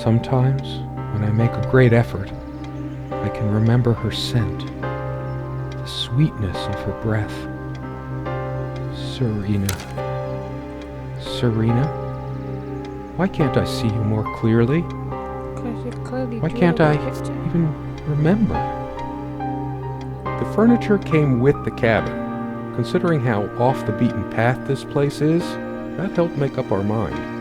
Sometimes, when I make a great effort, I can remember her scent, the sweetness of her breath. Serena. Serena? Why can't I see you more clearly? Why can't I even remember? The furniture came with the cabin. Considering how off the beaten path this place is, that helped make up our mind.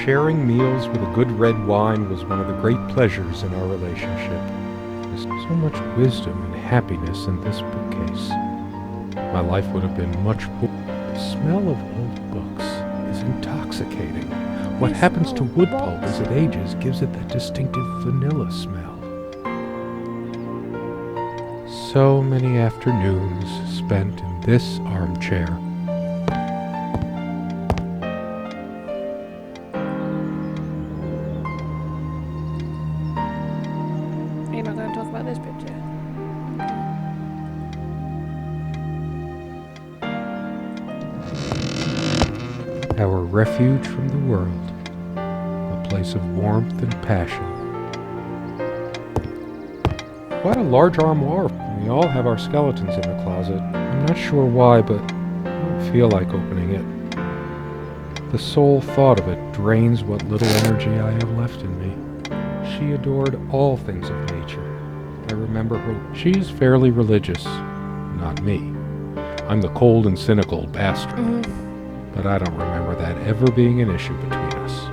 Sharing meals with a good red wine was one of the great pleasures in our relationship. There's so much wisdom and happiness in this bookcase. My life would have been much poorer. The smell of old books is intoxicating. What happens to wood pulp as it ages gives it that distinctive vanilla smell. So many afternoons spent in this armchair. You're not going to talk about this picture? Our refuge from the world, a place of warmth and passion. Quite a large armoire. We all have our skeletons in the closet. I'm not sure why, but I don't feel like opening it. The sole thought of it drains what little energy I have left in me. She adored all things of nature. I remember her. She is fairly religious, not me. I'm the cold and cynical bastard. But I don't remember that ever being an issue between us.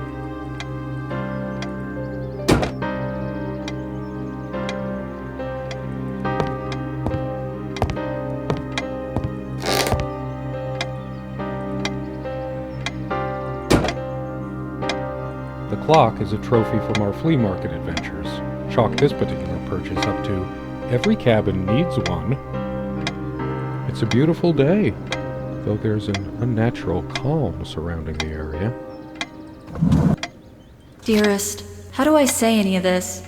The clock is a trophy from our flea market adventures. Chalk this particular purchase up to, every cabin needs one. It's a beautiful day, though there's an unnatural calm surrounding the area. Dearest, how do I say any of this?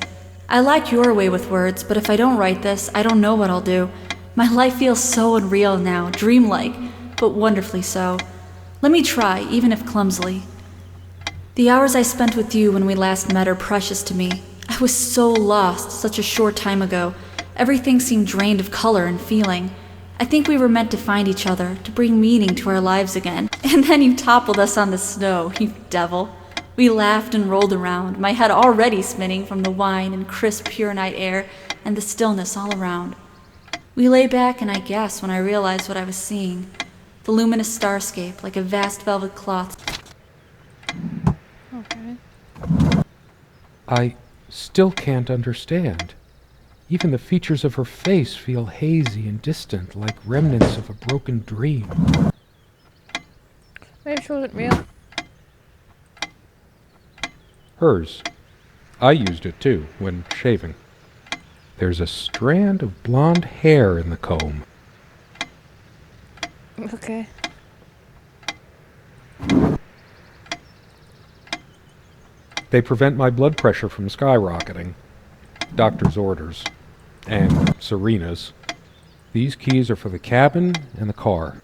I like your way with words, but if I don't write this, I don't know what I'll do. My life feels so unreal now, dreamlike, but wonderfully so. Let me try, even if clumsily. The hours I spent with you when we last met are precious to me. I was so lost such a short time ago. Everything seemed drained of color and feeling. I think we were meant to find each other, to bring meaning to our lives again. And then you toppled us on the snow, you devil. We laughed and rolled around, my head already spinning from the wine and crisp, pure night air and the stillness all around. We lay back, and I gasped when I realized what I was seeing. The luminous starscape, like a vast velvet cloth. Okay. I still can't understand. Even the features of her face feel hazy and distant, like remnants of a broken dream. Maybe she wasn't real. Hers. I used it too, when shaving. There's a strand of blonde hair in the comb. Okay. They prevent my blood pressure from skyrocketing. Doctor's orders. And Serena's. These keys are for the cabin and the car.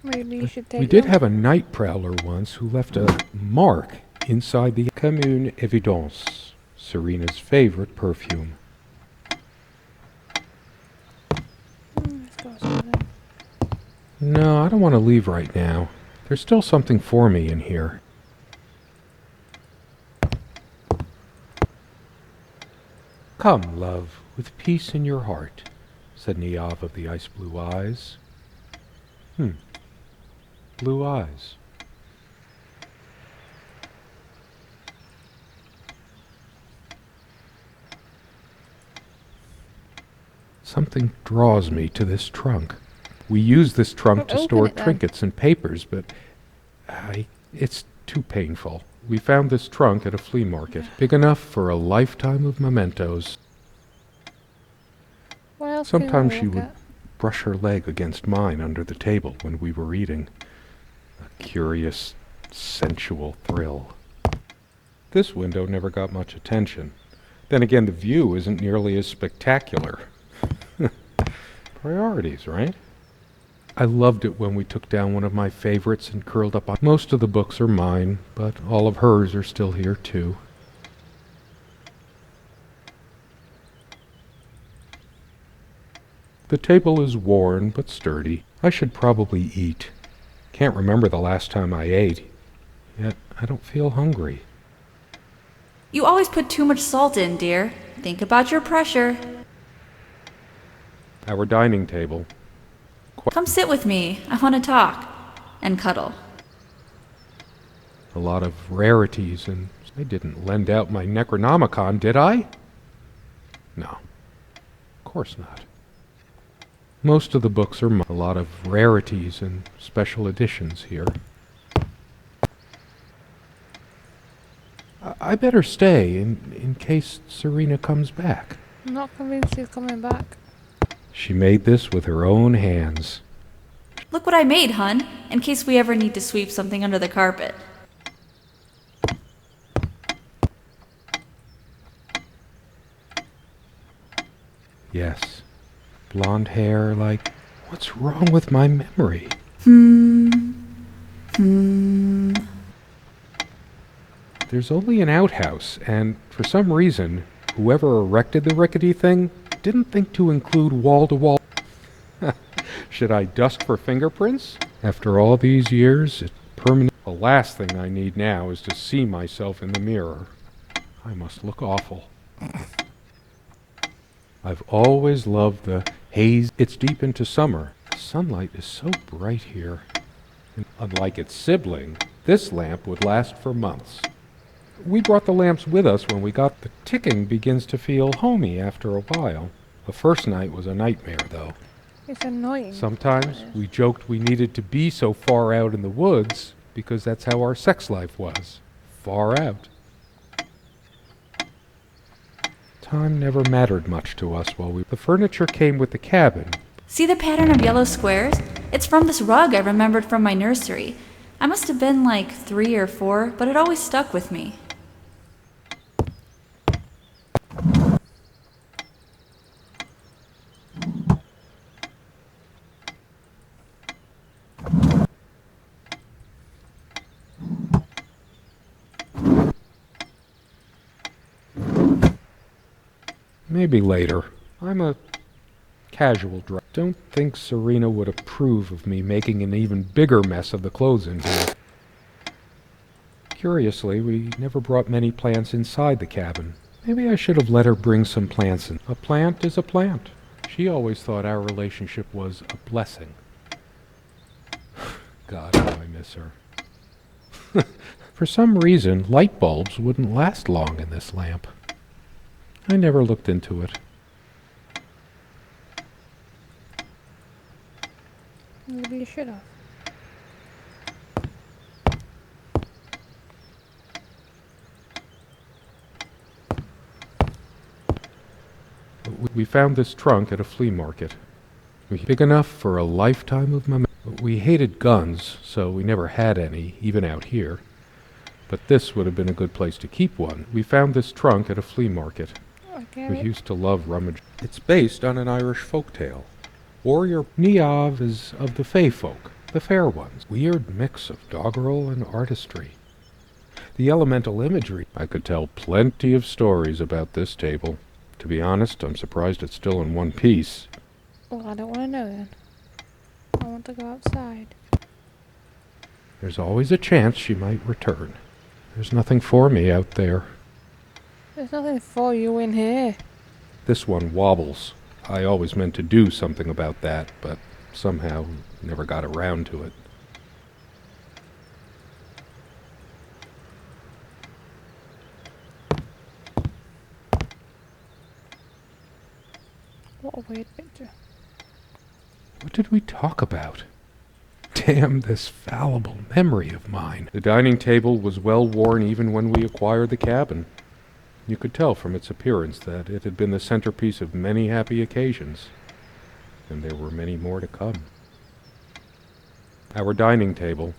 Maybe you should take We did them. have a night prowler once who left a mark inside the Commune Evidence, Serena's favorite perfume. Let's go somewhere. No, I don't want to leave right now. There's still something for me in here. Come, love, with peace in your heart, said Niamh of the ice blue eyes. Blue eyes. Something draws me to this trunk. We use this trunk to Open store it then. trinkets and papers, but it's too painful. We found this trunk at a flea market, big enough for a lifetime of mementos. What else can we Sometimes she look would at? brush her leg against mine under the table when we were eating. A curious, sensual thrill. This window never got much attention. Then again, the view isn't nearly as spectacular. Priorities, right? I loved it when we took down one of my favorites and curled up on. Most of the books are mine, but all of hers are still here too. The table is worn but sturdy. I should probably eat. Can't remember the last time I ate, yet I don't feel hungry. You always put too much salt in, dear. Think about your pressure. Our dining table. Come sit with me. I want to talk. And cuddle. A lot of rarities, and I didn't lend out my Necronomicon, did I? No, of course not. Most of the books are a lot of rarities and special editions here. I better stay in case Serena comes back. I'm not convinced he's coming back. She made this with her own hands. Look what I made, hun, in case we ever need to sweep something under the carpet. Yes. Blonde hair like... What's wrong with my memory? There's only an outhouse, and for some reason, whoever erected the rickety thing didn't think to include wall-to-wall. Should I dust for fingerprints? After all these years, it's permanent. The last thing I need now is to see myself in the mirror. I must look awful. I've always loved the haze. It's deep into summer. The sunlight is so bright here. And unlike its sibling, this lamp would last for months. We brought the lamps with us when we got the ticking begins to feel homey after a while. The first night was a nightmare, though. It's annoying. Sometimes we joked we needed to be so far out in the woods because that's how our sex life was. Far out. Time never mattered much to us while the furniture came with the cabin. See the pattern of yellow squares? It's from this rug I remembered from my nursery. I must have been like 3 or 4, but it always stuck with me. Maybe later. I'm a casual driver. Don't think Serena would approve of me making an even bigger mess of the clothes in here. Curiously, we never brought many plants inside the cabin. Maybe I should have let her bring some plants in. A plant is a plant. She always thought our relationship was a blessing. God, how I miss her. For some reason, light bulbs wouldn't last long in this lamp. I never looked into it. Maybe you should have. We found this trunk at a flea market. Big enough for a lifetime of my... We hated guns, so we never had any, even out here. But this would have been a good place to keep one. We found this trunk at a flea market. We used to love rummage. It's based on an Irish folktale. Warrior Niamh is of the Fey folk, the fair ones. Weird mix of doggerel and artistry. The elemental imagery. I could tell plenty of stories about this table. To be honest, I'm surprised it's still in one piece. Well, I don't want to know then. I want to go outside. There's always a chance she might return. There's nothing for me out there. There's nothing for you in here. This one wobbles. I always meant to do something about that, but somehow never got around to it. What a weird picture. What did we talk about? Damn this fallible memory of mine. The dining table was well worn even when we acquired the cabin. You could tell from its appearance that it had been the centerpiece of many happy occasions, and there were many more to come. Our dining table,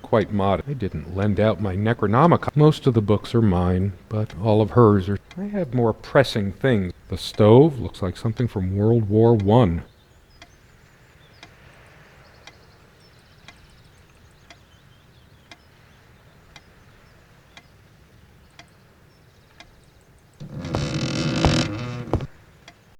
quite modest. I didn't lend out my Necronomicon. Most of the books are mine, but all of hers are... I have more pressing things. The stove looks like something from World War I.